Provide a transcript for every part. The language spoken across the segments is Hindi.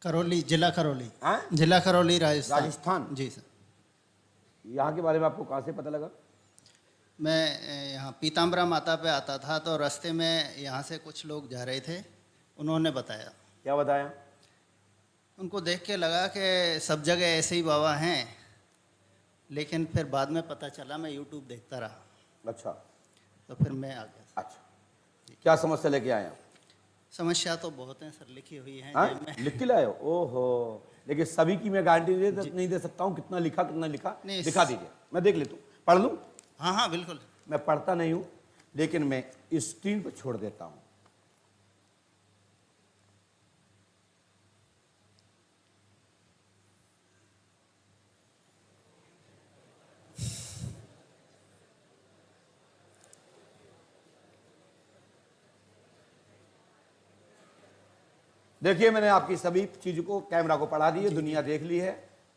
करौली, जिला करौली। हाँ? जिला करौली, राजस्थान। राजस्थान। जी सर। यहाँ के बारे में आपको कहाँ से पता लगा? मैं यहाँ पीताम्बरा माता पे आता था तो रास्ते में यहाँ से कुछ लोग जा रहे थे, उन्होंने बताया। क्या बताया? उनको देख के लगा कि सब जगह ऐसे ही बाबा हैं, लेकिन फिर बाद में पता चला, मैं यूट्यूब देखता रहा अच्छा। तो फिर मैं आ गया। अच्छा, क्या समस्या लेके आए हैं? समस्या तो बहुत हैं सर, लिखी हुई है हाँ? जेब में। लिख के लाए हो? ओहो, लेकिन सभी की मैं गारंटी नहीं दे सकता हूँ। कितना लिखा नहीं, दिखा दीजिए, मैं देख लेता हूँ। पढ़ लूँ? हाँ हाँ बिल्कुल। मैं पढ़ता नहीं हूँ, लेकिन मैं स्क्रीन पर छोड़ देता हूँ। देखिए, मैंने आपकी सभी चीजों को, कैमरा को पढ़ा दी है, दुनिया देख ली है।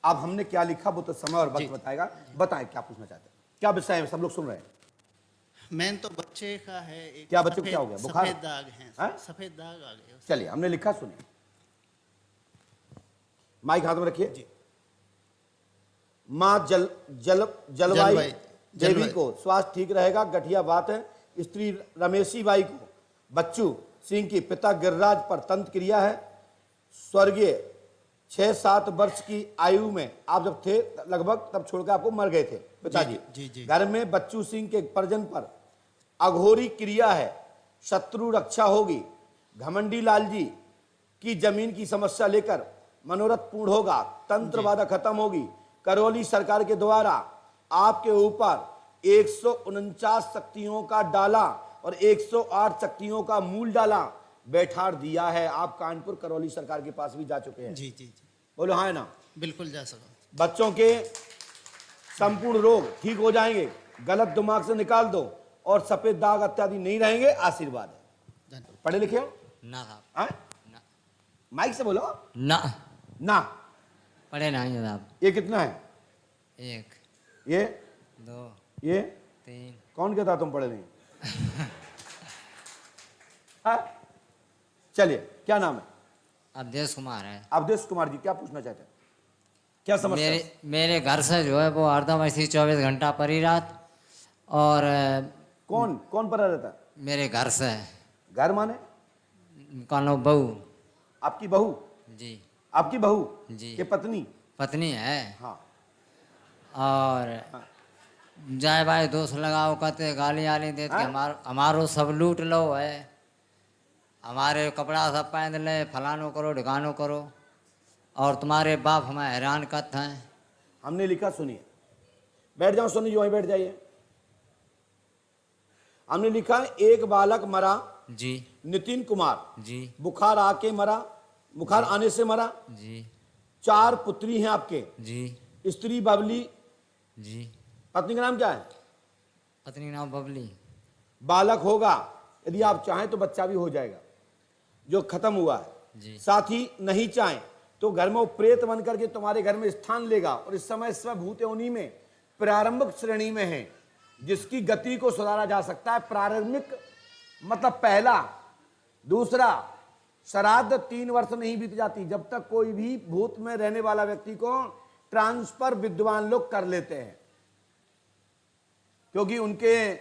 अब हमने क्या लिखा वो तो समय और वक्त बताएगा। बताएं क्या पूछना चाहते हैं, क्या विषय है, सब लोग सुन रहे हैं। मेन तो बच्चे का है एक, क्या बच्चे को क्या हो गया? बुखार? सफेद दाग हैं। हाँ? सफेद दाग आ गए। चलिए, हमने लिखा, सुनिए। माइक हाथ में रखिए। माँ जलवाई देवी को स्वास्थ्य ठीक रहेगा, गठिया बात है। स्त्री रमेशी बाई को बच्चू सिंह की पिता गिरिराज पर तंत्र क्रिया है। स्वर्गीय 6-7 वर्ष की आयु में आप जब थे लगभग, तब छोड़कर आपको मर गए थे पिताजी। घर में बच्चू सिंह के परिजन पर अघोरी क्रिया है, शत्रु रक्षा होगी। घमंडी लाल जी की जमीन की समस्या लेकर मनोरथ पूर्ण होगा, तंत्र बाधा खत्म होगी। करौली सरकार के द्वारा आपके ऊपर 149 शक्तियों का डाला और 108 शक्तियों का मूल डाला बैठार दिया है। आप कानपुर करौली सरकार के पास भी जा चुके हैं। जी जी जी। बोलो हाँ है ना? बिल्कुल जा सका। बच्चों के संपूर्ण रोग ठीक हो जाएंगे, गलत दिमाग से निकाल दो और सफेद दाग इत्यादि नहीं रहेंगे। आशीर्वाद है। पढ़े लिखे हो? ना साहब। ना। माइक से बोलो। ना ना पढ़े नहीं साहब। ये कितना है? 1 ये 2 ये 3। कौन कहता तुम पढ़े नहीं? हाँ? चलिए, क्या नाम है? अवधेश कुमार है। अवधेश कुमार जी, क्या पूछना चाहते हैं, क्या समस्या? मेरे घर से जो है वो हरदम ऐसी 24 घंटा परी रात। और कौन पर रहता है? मेरे घर से। घर माने? कानो बहू। आपकी बहू? जी। आपकी बहू जी। के पत्नी? पत्नी है। हाँ। और जाए भाई दोस्त लगाओ, कहते गाली आली देते कि हमारो सब लूट लो है, हमारे कपड़ा सब पहन ले, फलानो करो ढिकानो करो, और तुम्हारे बाप हमें हैरान करते हैं। हमने लिखा, सुनिए, बैठ जाओ, सुनिए, वहीं बैठ जाइए। हमने लिखा, एक बालक मरा जी। नितिन कुमार जी। बुखार आके मरा, बुखार आने से मरा। जी। 4 पुत्री हैं आपके। जी। स्त्री बबली। जी। पत्नी का नाम क्या है? पत्नी नाम बबली। बालक होगा, यदि आप चाहें तो बच्चा भी हो जाएगा, जो खत्म हुआ है। जी। साथ ही नहीं चाहें तो घर में वो प्रेत बन करके तुम्हारे घर में स्थान लेगा। और इस समय स्वभूत योनि में प्रारंभिक श्रेणी में है, जिसकी गति को सुधारा जा सकता है। प्रारंभिक मतलब पहला, दूसरा, श्राद्ध 3 वर्ष नहीं बीत जाती जब तक कोई भी भूत में रहने वाला व्यक्ति को ट्रांसफर विद्वान लोग कर लेते हैं, क्योंकि उनके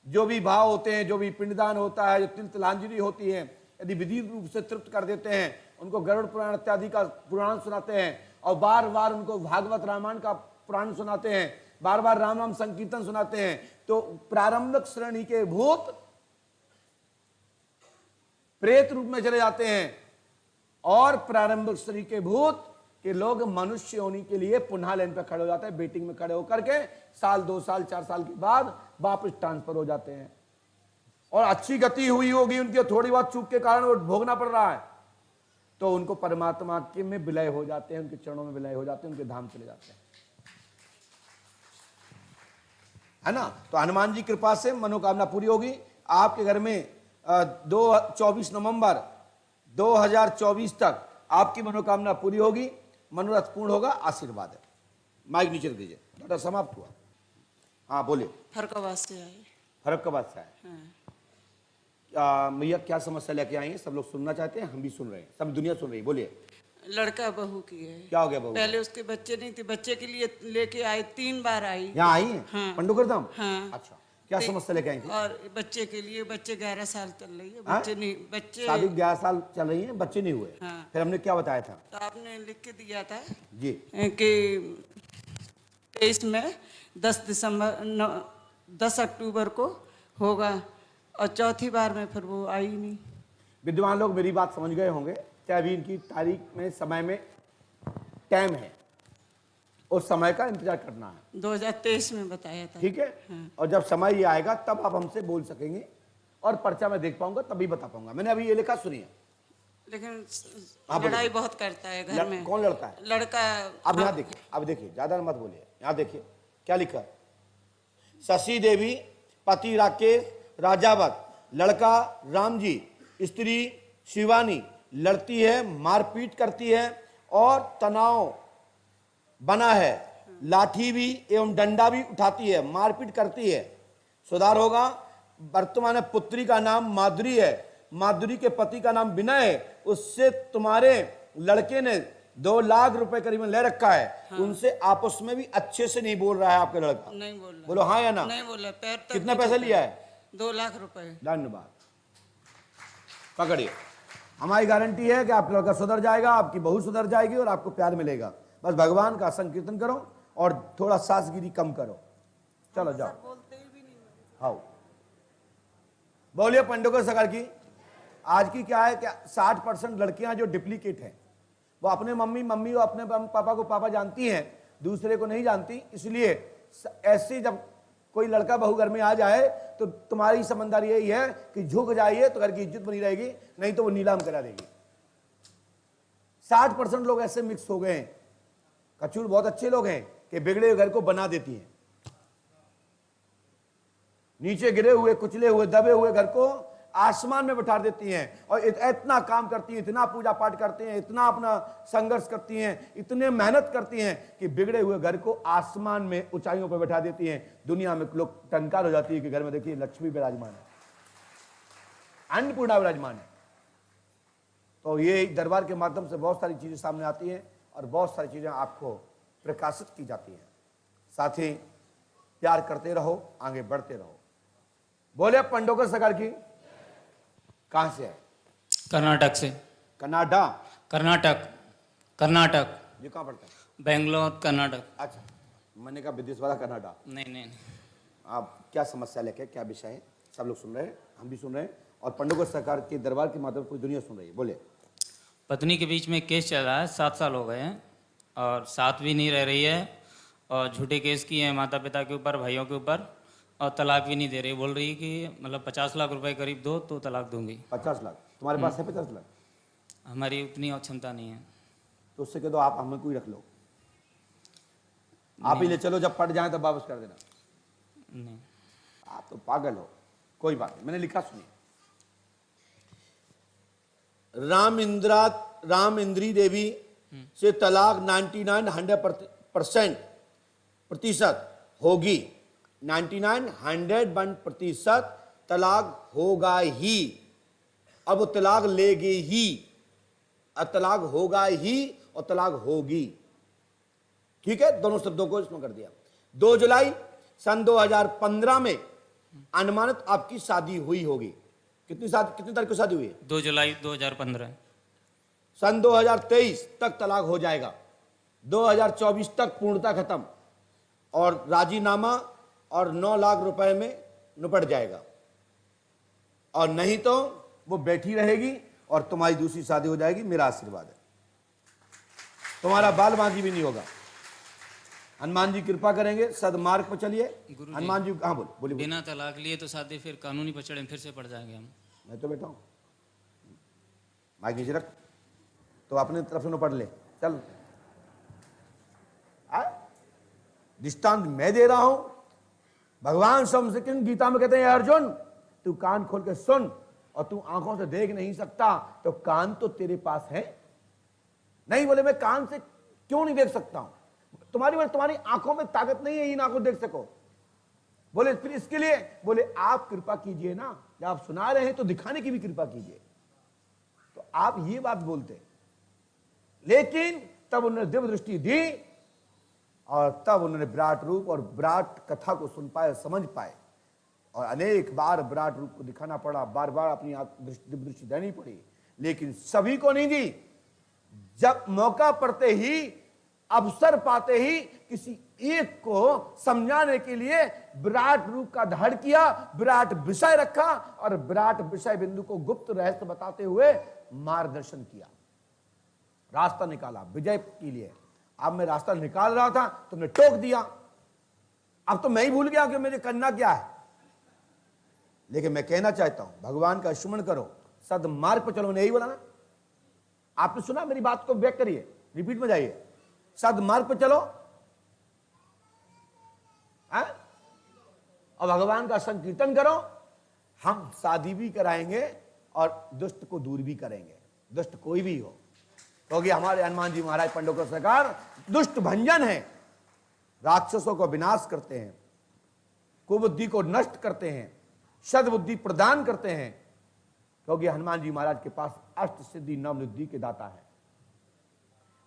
जो भी भाव होते हैं, जो भी पिंडदान होता है, जो तिल तिलांजलि होती है, यदि विधि रूप से तृप्त कर देते हैं, उनको गरुड़ पुराण इत्यादि का पुराण सुनाते हैं और बार बार उनको भागवत रामायण का पुराण सुनाते हैं, बार बार राम राम संकीर्तन सुनाते हैं, तो प्रारंभिक श्रेणी के भूत प्रेत रूप में चले जाते हैं और प्रारंभिक श्रेणी के भूत के लोग मनुष्य योनि के लिए पुनः लाइन पर खड़े हो जाते हैं। बेटिंग में खड़े होकर के साल 2 साल 4 साल के बाद वापस ट्रांसफर हो जाते हैं। और अच्छी गति हुई होगी उनकी, थोड़ी बहुत चूक के कारण वो भोगना पड़ रहा है, तो उनको परमात्मा के में विलय हो जाते हैं, उनके चरणों में विलय हो जाते हैं, उनके धाम चले जाते हैं, है ना? तो हनुमान जी कृपा से मनोकामना पूरी होगी। आपके घर में 24 नवंबर 2024 तक आपकी मनोकामना पूरी होगी, मनोरथ पूर्ण होगा। आशीर्वाद है। माइक नीचे रख दीजिए। डाटा समाप्त हुआ। हाँ बोलिए। फरक्काबाद से आए। फरक्काबाद से आए। हाँ। भैया क्या समस्या लेके आई हैं? सब लोग सुनना चाहते हैं, हम भी सुन रहे हैं, सब दुनिया सुन रही है। बोलिए। लड़का बहू की है। क्या हो गया बहू? पहले उसके बच्चे नहीं थे, बच्चे के लिए लेके आई, 3 बार आई। यहाँ आई है? हाँ। पंडुकर धाम? हाँ। अच्छा, क्या समस्या लेके आई थी? और बच्चे के लिए, बच्चे 11 साल चल रही है, हाँ? बच्चे नहीं, बच्चे शादी 11 साल चल रही है, बच्चे नहीं हुए। हाँ। फिर हमने क्या बताया था? तो आपने लिख के दिया था जी कि 23 में 10 अक्टूबर को होगा, और चौथी बार में फिर वो आई नहीं। विद्वान लोग मेरी बात समझ गए होंगे कि अभी इनकी तारीख में, समय में टाइम है, उस समय का इंतजार करना है। 2023 में बताया था। ठीक है। और जब समय ये आएगा तब आप हमसे बोल सकेंगे, और पर्चा में देख पाऊंगा तभी बता पाऊंगा। मैंने अभी ये लिखा, सुनिए। लेकिन हाँ, बोलिए। लड़ाई बहुत करता है घर में। कौन लड़का है? लड़का। अब यहाँ देखिए, अब देखिए, ज्यादा मत बोलिए, यहाँ देखिए क्या लिखा है। शशि देवी, पति राकेश राजावत, लड़का रामजी, स्त्री शिवानी, लड़ती है, मारपीट करती है और तनाव बना है, लाठी भी एवं डंडा भी उठाती है, मारपीट करती है। सुधार होगा। वर्तमान में पुत्री का नाम माधुरी है, माधुरी के पति का नाम विनय है, उससे तुम्हारे लड़के ने 2 लाख रुपए करीबन ले रखा है। हाँ। उनसे आपस में भी अच्छे से नहीं बोल रहा है आपका लड़का। नहीं बोल रहा। बोलो हाँ या ना? नहीं बोल रहा। पैर तक कितना पैसा लिया है? 2 लाख रुपए। धन्यवाद। पकड़िए, हमारी गारंटी है कि आपका लड़का सुधर जाएगा, आपकी बहू सुधर जाएगी और आपको प्यार मिलेगा। बस भगवान का संकीर्तन करो और थोड़ा सासगिरी कम करो। चलो जाओ। बोलते भी नहीं। आओ, बोलिए पंडुकर सरकार की। आज की क्या है कि 60% लड़कियां जो डुप्लीकेट हैं, वो अपने मम्मी और अपने पापा को पापा जानती हैं, दूसरे को नहीं जानती। इसलिए ऐसे जब कोई लड़का बहू घर में आ जाए तो तुम्हारी समझदारी यही है कि झुक जाइए तो घर की इज्जत बनी रहेगी, नहीं तो वो नीलाम करा देगी। 60% लोग ऐसे मिक्स हो गए हैं। कचूर बहुत अच्छे लोग हैं कि बिगड़े हुए घर को बना देती हैं, नीचे गिरे हुए, कुचले हुए, दबे हुए घर को आसमान में बैठा देती हैं, और इतना काम करती हैं, इतना पूजा पाठ करती हैं, इतना अपना संघर्ष करती हैं, इतने मेहनत करती हैं कि बिगड़े हुए घर को आसमान में ऊंचाइयों पर बैठा देती हैं। दुनिया में लोग टंकार हो जाती है कि घर में देखिए लक्ष्मी विराजमान है, अन्नपूर्णा विराजमान है। तो ये दरबार के माध्यम से बहुत सारी चीजें सामने आती हैं और बहुत सारी चीजें आपको प्रकाशित की जाती हैं। साथ ही प्यार करते रहो, आगे बढ़ते रहो। बोले पंडोकर सरकार की। कहां से है? कर्नाटक से। कनाडा? कर्नाटक। ये कहाँ पड़ता है? बेंगलोर कर्नाटक। अच्छा, मैंने कहा विदेश वाला कनाडा। नहीं। आप क्या समस्या लेके, क्या विषय है? सब लोग सुन रहे हैं, हम भी सुन रहे हैं, और पंडुकर सरकार के दरबार के माध्यम से पूरी दुनिया सुन रही है। बोले। पत्नी के बीच में केस चल रहा है, 7 साल हो गए हैं और साथ भी नहीं रह रही है, और झूठे केस किए हैं माता पिता के ऊपर, भाइयों के ऊपर, और तलाक भी नहीं दे रही। बोल रही है कि मतलब 50 लाख रुपए करीब दो तो तलाक दूंगी। 50 लाख तुम्हारे पास है? 50 लाख हमारी उतनी और क्षमता नहीं है। तो उससे कह दो आप हमें कोई रख लो, आप ही ले चलो, जब पड़ जाए तब वापस कर देना। नहीं, आप तो पागल हो। कोई बात नहीं, मैंने लिखा, सुनिए। राम इंद्री देवी से तलाक 99-100% होगी। 99-101% तलाक होगा ही। अब वो तलाक लेगी ही, अब तलाक होगा ही और तलाक होगी। ठीक है, दोनों शब्दों को इसमें कर दिया। 2 जुलाई सन 2015 में अनुमानित आपकी शादी हुई होगी। कितनी तारीख को शादी हुई है? 2 जुलाई 2015। सन 2023 तक तलाक हो जाएगा, 2024 तक पूर्णता खत्म, और राजीनामा और 9 लाख रुपए में निपट जाएगा। और नहीं तो वो बैठी रहेगी और तुम्हारी दूसरी शादी हो जाएगी। मेरा आशीर्वाद है, तुम्हारा बाल बाकी भी नहीं होगा। हनुमान जी कृपा करेंगे, सदमार्ग पर चलिए। हनुमान जी कहाँ बोलिए। बिना तलाक लिए तो शादी फिर कानूनी पचड़े में फिर से पड़ जाएंगे हम। मैं तो बैठा हूँ, माइक नीचे रख, तो अपने तरफ से पढ़ ले। चल, दृष्टांत मैं दे रहा हूं। भगवान श्री कृष्ण गीता में कहते हैं, अर्जुन तू कान खोल के सुन, और तू आंखों से देख नहीं सकता तो कान तो तेरे पास है। नहीं बोले मैं कान से क्यों नहीं देख सकता हूं? तुम्हारी आंखों में ताकत नहीं है इन आंखों देख सको। बोले फिर इसके लिए, बोले आप कृपा कीजिए ना, जब आप सुना रहे हैं तो दिखाने की भी कृपा कीजिए। तो आप ये बात बोलते, लेकिन तब उन्होंने दिव्य दृष्टि दी और तब उन्होंने विराट रूप और विराट कथा को सुन पाए, समझ पाए। और अनेक बार विराट रूप को दिखाना पड़ा, बार बार अपनी दिव्य दृष्टि देनी पड़ी, लेकिन सभी को नहीं दी। जब मौका पड़ते ही, अवसर पाते ही किसी एक को समझाने के लिए विराट रूप का धारण किया, विराट विषय रखा और विराट विषय बिंदु को गुप्त रहस्य बताते हुए मार्गदर्शन किया, रास्ता निकाला विजय के लिए। अब मैं रास्ता निकाल रहा था, तुमने टोक दिया। अब तो मैं ही भूल गया कि मुझे करना क्या है। लेकिन मैं कहना चाहता हूं, भगवान का स्मरण करो, सदमार्ग पर चलो। मैंने यही बोला ना, आपने सुना? मेरी बात को बैक करिए, रिपीट में जाइए। सदमार्ग पर चलो और भगवान का संकीर्तन करो। हम शादी भी कराएंगे और दुष्ट को दूर भी करेंगे, दुष्ट कोई भी हो, क्योंकि हमारे हनुमान जी महाराज पंडोकर सरकार दुष्ट भंजन है, राक्षसों को विनाश करते हैं, कुबुद्धि को नष्ट करते हैं, सद्बुद्धि प्रदान करते हैं, क्योंकि हनुमान जी महाराज के पास अष्ट सिद्धि नवनिधि के दाता है।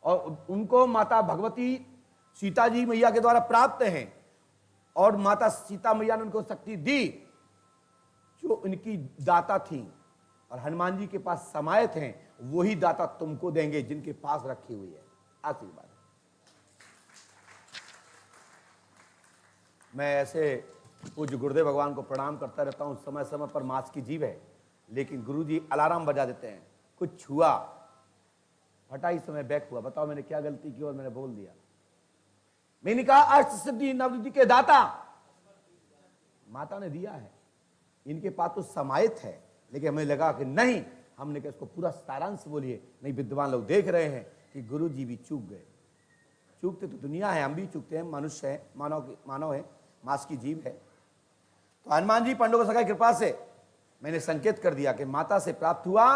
और उनको माता भगवती सीता जी मैया के द्वारा प्राप्त हैं, और माता सीता मैया ने उनको शक्ति दी जो इनकी दाता थी, और हनुमान जी के पास समायत हैं, वही दाता तुमको देंगे जिनके पास रखी हुई है आशीर्वाद। मैं ऐसे पूज्य गुरुदेव भगवान को प्रणाम करता रहता हूं। समय समय पर मांस की जीव है, लेकिन गुरुजी अलार्म बजा देते हैं, कुछ हुआ, फटाई समय बैक हुआ, बताओ मैंने क्या गलती की और मैंने बोल दिया। मैंने कहा अष्ट सिद्धि नवनिधि के दाता माता ने दिया है, इनके पास तो समायत है, लेकिन हमें लगा कि नहीं, हमने कहा इसको पूरा सारांश बोलिए, नहीं विद्वान लोग देख रहे हैं कि गुरु जी भी चूक गए। चूकते तो दुनिया है, हम भी चूकते हैं, मनुष्य है, मानव है, मांस की जीव है। तो हनुमान जी पंडों की कृपा से मैंने संकेत कर दिया कि माता से प्राप्त हुआ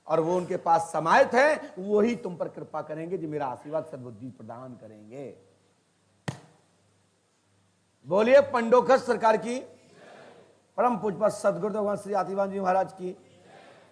और वो उनके पास समायत है, वही तुम पर कृपा करेंगे, जो मेरा आशीर्वाद सद्बुद्धि प्रदान करेंगे। बोलिए पंडोखस सरकार की, परम पूज्य सदगुरुदेव भगवान श्री आतिवान जी महाराज की।